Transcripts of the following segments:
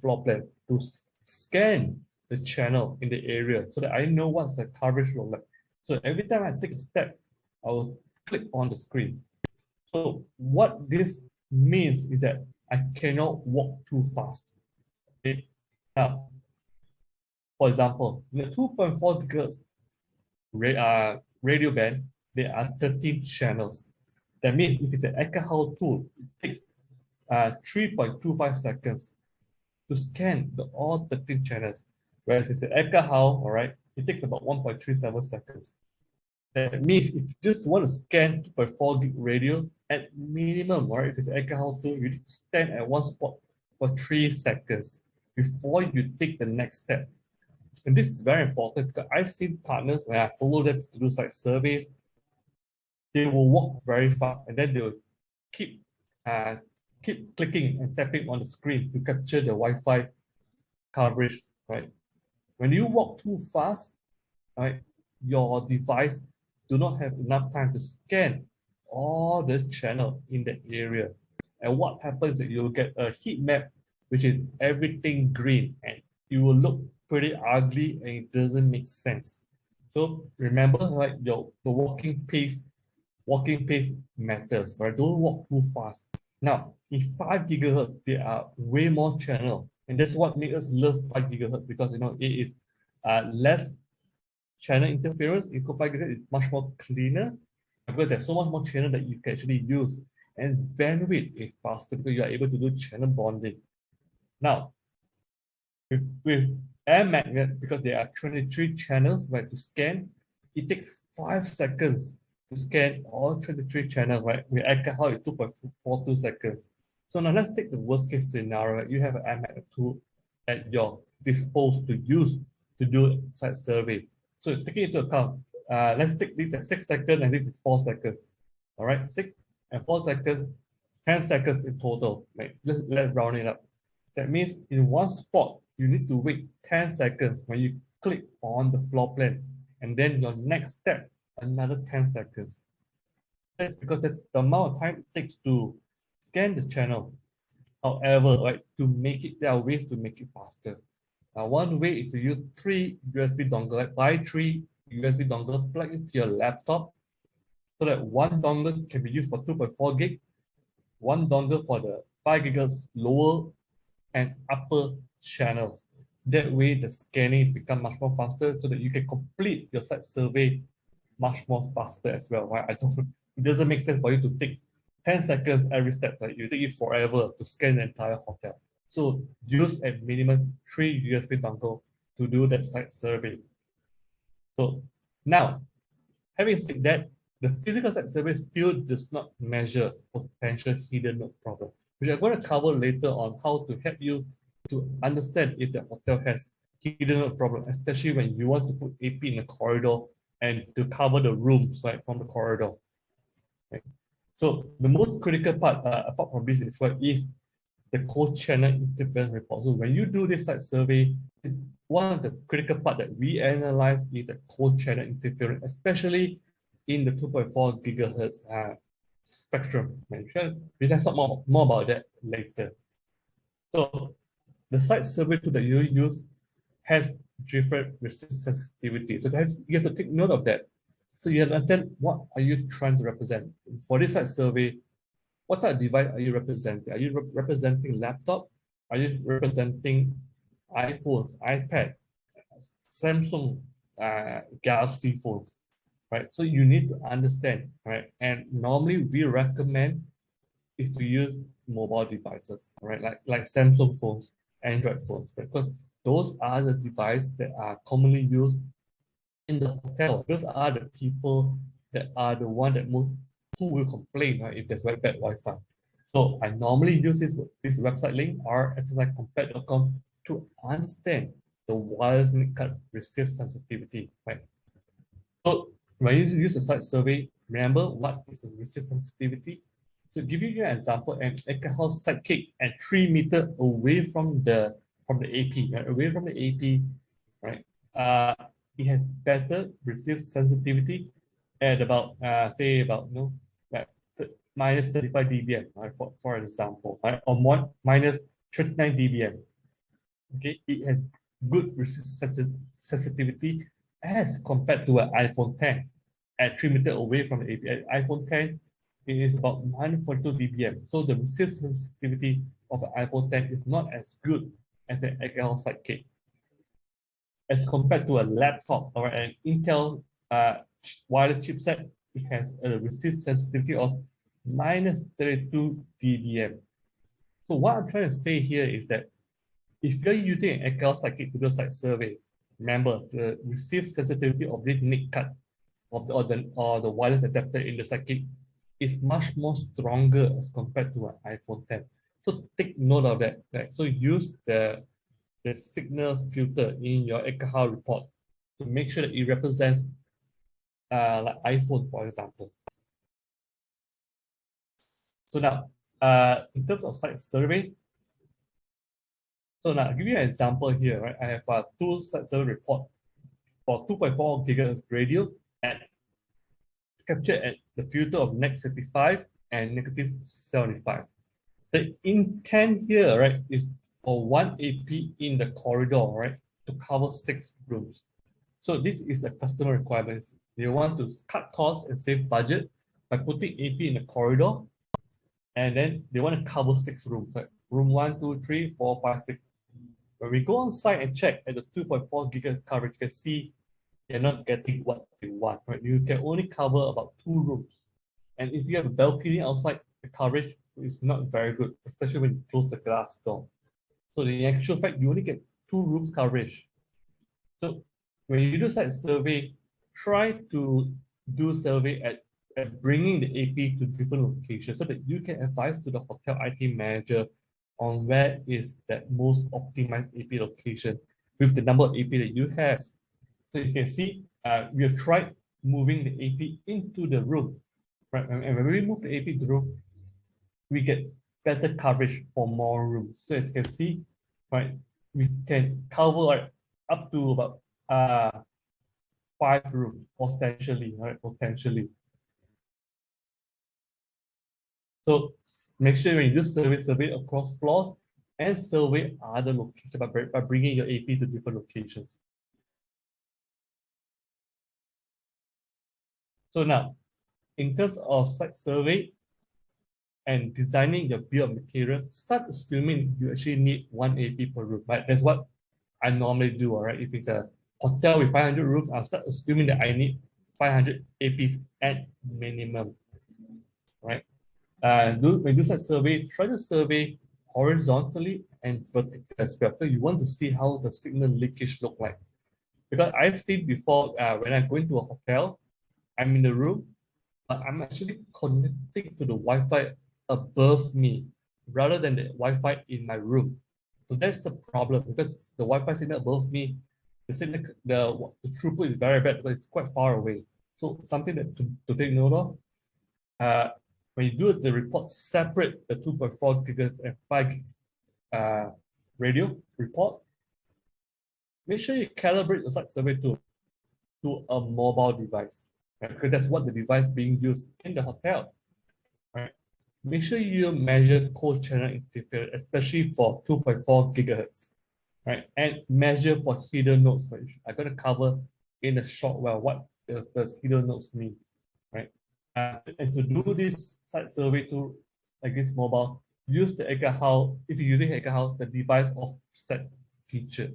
floor plan to scan the channel in the area so that I know what's the coverage look like. So every time I take a step, I will click on the screen. So what this means is that I cannot walk too fast. Okay? Now, for example, in the 2.4 gigahertz radio band, there are 13 channels. That means if it's an Ekahau tool, it takes 3.25 seconds to scan all 13 channels. Whereas it's an Ekahau, all right, it takes about 1.37 seconds. That means if you just want to scan 2.4 gig radio, at minimum, right, if it's Ekahau tool, you need to stand at one spot for 3 seconds before you take the next step. And this is very important because I've seen partners, when I follow them to do site surveys, they will walk very fast and then they will keep clicking and tapping on the screen to capture the Wi-Fi coverage, right? When you walk too fast, right, your device do not have enough time to scan all the channel in that area. And what happens is you'll get a heat map, which is everything green, and it will look pretty ugly and it doesn't make sense. So remember, like the walking pace matters, right? Don't walk too fast. Now, in 5 gigahertz, there are way more channel, and that's what makes us love 5 gigahertz because it is less channel interference. In 5 gigahertz, it's much more cleaner because there's so much more channel that you can actually use, and bandwidth is faster because you are able to do channel bonding. Now, with air magnet, because there are 23 channels, right, to scan, it takes 5 seconds to scan all 23 channels, right? With Ekahau, it's 2.42 seconds. So now let's take the worst case scenario. You have an air magnet tool at your disposal to use to do site survey. So taking into account, let's take this at 6 seconds and this is 4 seconds. All right, 6 and 4 seconds, 10 seconds in total. Right? Let's round it up. That means in one spot, you need to wait 10 seconds when you click on the floor plan. And then your next step, another 10 seconds. That's because that's the amount of time it takes to scan the channel. However, right, to make it, there are ways to make it faster. One way is to use 3 USB dongles, like buy 3 USB dongles, plug into your laptop, so that one dongle can be used for 2.4 gig, one dongle for the 5 gigahertz lower and upper channels. That way, the scanning becomes much more faster so that you can complete your site survey much more faster as well. Right? It doesn't make sense for you to take 10 seconds every step. Right? You take it forever to scan the entire hotel. So use at minimum 3 USB dongles to do that site survey. So now, having said that, the physical site survey still does not measure potential hidden node problem, which I'm going to cover later on how to help you to understand if the hotel has hidden node problem, especially when you want to put AP in the corridor and to cover the rooms right from the corridor. Okay. So the most critical part, apart from this, is what is the co-channel interference report. So when you do this site survey, it's one of the critical part that we analyze is the co-channel interference, especially in the 2.4 gigahertz spectrum. We can talk more about that later. So the site survey tool that you use has different resistance sensitivity. So you have to take note of that. So you have to understand what are you trying to represent. For this site survey, what type of device are you representing? Are you representing laptop? Are you representing iPhones, iPad, Samsung, Galaxy phones, right? So you need to understand, right? And normally we recommend is to use mobile devices, right? Like Samsung phones, Android phones, right? Because those are the devices that are commonly used in the hotel. Those are the people that are the one that most who will complain, right, if there's very bad Wi-Fi. So I normally use this website link, rssicompare.com, to understand the wireless NIC card resist sensitivity, right? So when you use a site survey, remember what is the resist sensitivity? To give you an example, an Ekahau sidekick at 3 meters away from the AP, right? Away from the AP, right? It has better resist sensitivity at about say about like minus 35 dBm, right? For example, right? Or more, minus 39 dBm. Okay, it has good resist sensitivity as compared to an iPhone 10 at 3 meters away from the API. iPhone 10 it is about 142 dBm. So the resist sensitivity of an iPhone 10 is not as good as an alcohol sidekick. As compared to a laptop or an Intel wireless chipset, it has a resist sensitivity of minus 32 dBm. So what I'm trying to say here is that if you're using an alcohol sidekick to do a site survey, remember the receive sensitivity of this NIC card or the wireless adapter in the circuit is much more stronger as compared to an iPhone 10. So take note of that. Right? So use the signal filter in your alcohol report to make sure that it represents like iPhone, for example. So now, in terms of site survey, so now I'll give you an example here, right? I have two site survey report for 2.4 gigahertz radio and captured at the filter of -75 and -75. The intent here, right, is for one AP in the corridor, right, to cover 6 rooms. So this is a customer requirement. They want to cut costs and save budget by putting AP in the corridor, and then they want to cover 6 rooms, right? Room 1, 2, 3, 4, 5, 6. When we go on site and check at the 2.4 gigahertz coverage, you can see you're not getting what you want, right? You can only cover about 2 rooms. And if you have a balcony outside, the coverage is not very good, especially when you close the glass door. So in actual fact, you only get 2 rooms coverage. So when you do site survey, try to do survey at bringing the AP to different locations so that you can advise to the hotel IT manager on where is that most optimized AP location with the number of AP that you have. So you can see we have tried moving the AP into the room, right? And when we move the AP to the room, we get better coverage for more rooms. So as you can see, right, we can cover like up to about 5 rooms potentially, right? Potentially. So make sure when you do survey across floors and survey other locations by bringing your AP to different locations. So now, in terms of site survey and designing your bill of material, start assuming you actually need 1 AP per room, right? That's what I normally do, all right? If it's a hotel with 500 rooms, I'll start assuming that I need 500 APs at minimum, right? When you do such survey, try to survey horizontally and vertically as well. So you want to see how the signal leakage look like. Because I've seen before when I go into a hotel, I'm in the room, but I'm actually connecting to the Wi-Fi above me rather than the Wi-Fi in my room. So that's the problem because the Wi-Fi signal above me, the throughput is very bad because it's quite far away. So something that to take note of. When you do the report, separate the 2.4 gigahertz and 5 gig radio report. Make sure you calibrate the site survey to a mobile device, right? Because that's what the device being used in the hotel, right? Make sure you measure co-channel interference, especially for 2.4 gigahertz, right? And measure for hidden nodes. I'm going to cover in a short while what does hidden nodes mean, right? And to do this site survey to against mobile, use the alcohol. If you're using alcohol, the device offset feature.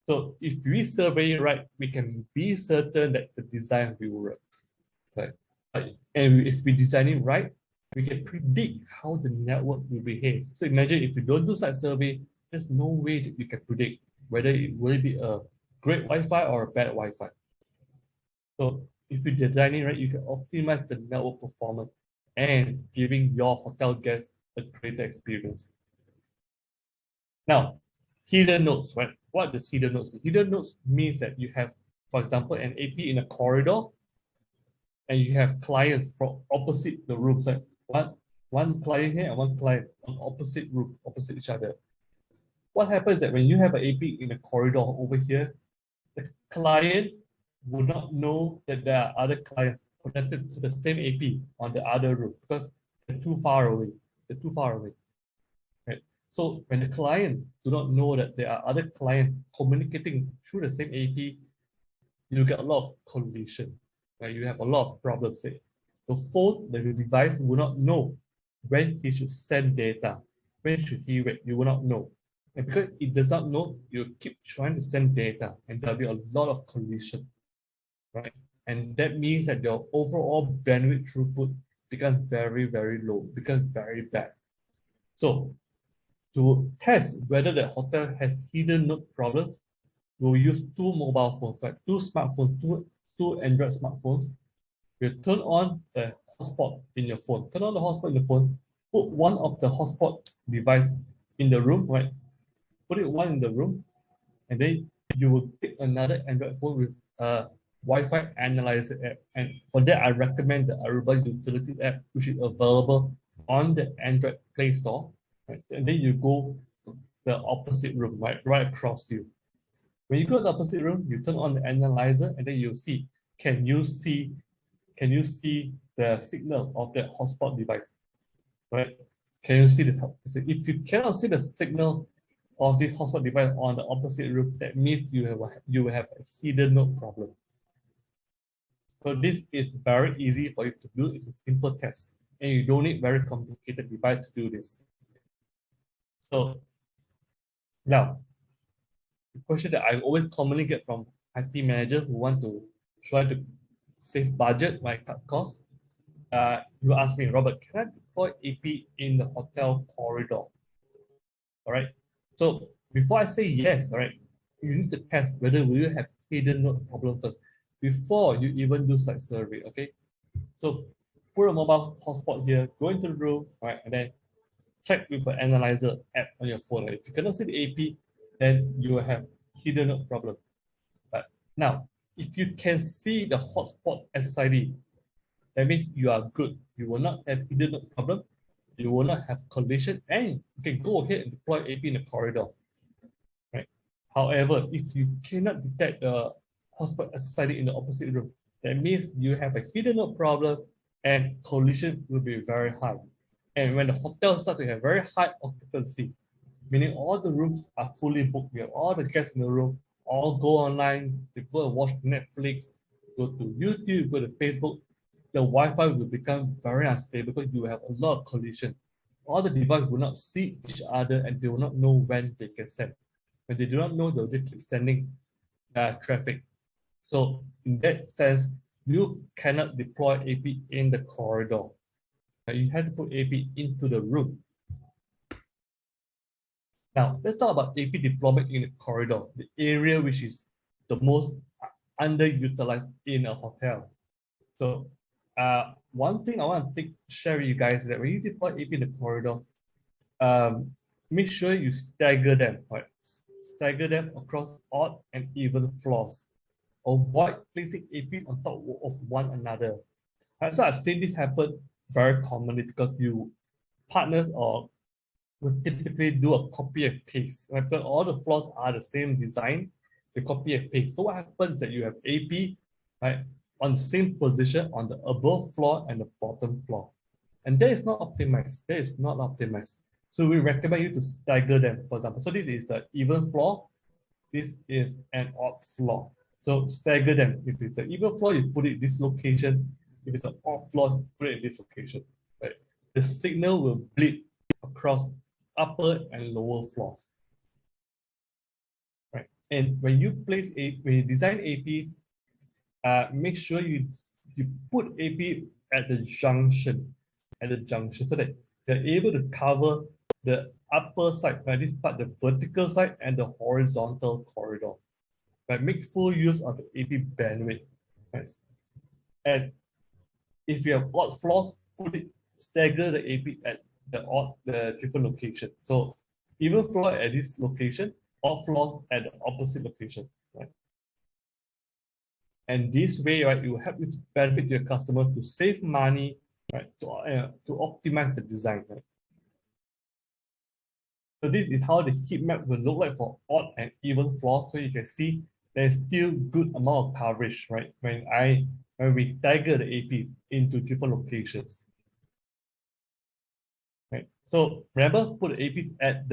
So if we survey right, we can be certain that the design will work, right? And if we design it right, we can predict how the network will behave. So imagine if you don't do site survey, there's no way that you can predict whether it will be a great Wi-Fi or a bad Wi-Fi. So if you design it right, you can optimize the network performance and giving your hotel guests a greater experience. Now, hidden nodes, right? What does hidden nodes mean? Hidden nodes means that you have, for example, an AP in a corridor, and you have clients from opposite the rooms, like one client here and one client on opposite room, opposite each other. What happens is that when you have an AP in a corridor over here, the client would not know that there are other clients connected to the same AP on the other room because they're too far away. They're too far away. Right? So when the client do not know that there are other clients communicating through the same AP, you get a lot of collision. Right? You have a lot of problems there. The phone, the device will not know when he should send data, when should he wait, you will not know. And because it does not know, you keep trying to send data and there'll be a lot of collision, right? And that means that your overall bandwidth throughput becomes very, very low, becomes very bad. So to test whether the hotel has hidden node problems, we'll use two mobile phones, right? Two smartphones, two Android smartphones. You turn on the hotspot in your phone. Turn on the hotspot in the phone. Put one of the hotspot device in the room, right? Put it one in the room, and then you will pick another Android phone with a Wi-Fi analyzer app. And for that, I recommend the Aruba utility app, which is available on the Android Play Store. Right? And then you go to the opposite room, right across you. When you go to the opposite room, you turn on the analyzer, and then you see, can you see the signal of that hotspot device, right? Can you see this? If you cannot see the signal of this hotspot device on the opposite room, that means you will have a hidden node problem. So this is very easy for you to do. It's a simple test, and you don't need very complicated device to do this. So now, the question that I always commonly get from IT managers who want to try to save budget, like cut costs, you ask me, Robert, can I deploy AP in the hotel corridor? All right. So before I say yes, all right, you need to test whether will you have hidden node problem first before you even do site survey. Okay. So put a mobile hotspot here, go into the room, all right, and then check with an analyzer app on your phone. If you cannot see the AP, then you will have hidden node problem. But now, if you can see the hotspot SSID, that means you are good. You will not have hidden node problem. You will not have collision, and you can go ahead and deploy AP in the corridor. Right. However, if you cannot detect the hotspot SSID in the opposite room, that means you have a hidden node problem, and collision will be very high. And when the hotel starts to have very high occupancy, meaning all the rooms are fully booked, we have all the guests in the room, all go online, they go and watch Netflix, go to YouTube, go to Facebook, the Wi-Fi will become very unstable because you have a lot of collision. All the devices will not see each other and they will not know when they can send. When they do not know, they'll just keep sending traffic. So in that sense, you cannot deploy AP in the corridor. You have to put AP into the room. Now, let's talk about AP deployment in the corridor, the area which is the most underutilized in a hotel. So one thing I want to share with you guys is that when you deploy AP in the corridor, make sure you stagger them, right? Stagger them across odd and even floors. Avoid placing AP on top of one another. And so I've seen this happen very commonly because partners will typically do a copy and paste. Right? Because all the floors are the same design, they copy and paste. So what happens is that you have AP, right, on the same position on the above floor and the bottom floor. And that is not optimized. That is not optimized. So we recommend you to stagger them, for example. So this is an even floor. This is an odd floor. So stagger them. If it's an even floor, you put it in this location. If it's an odd floor, put it in this location. Right? The signal will bleed across upper and lower floors. Right? And when you design AP, make sure you put AP at the junction, so that you're able to cover the upper side, right? This part, the vertical side and the horizontal corridor. Right? Make full use of the AP bandwidth. Right? And if you have odd floors, stagger the AP at the different location. So even floor at this location, odd floor at the opposite location. Right? And this way, right, it will help you to benefit your customers to save money, right, to optimize the design. Right? So this is how the heat map will look like for odd and even floors. So you can see there's still good amount of coverage, right? When we stagger the AP into different locations. Right. So remember, put the AP at the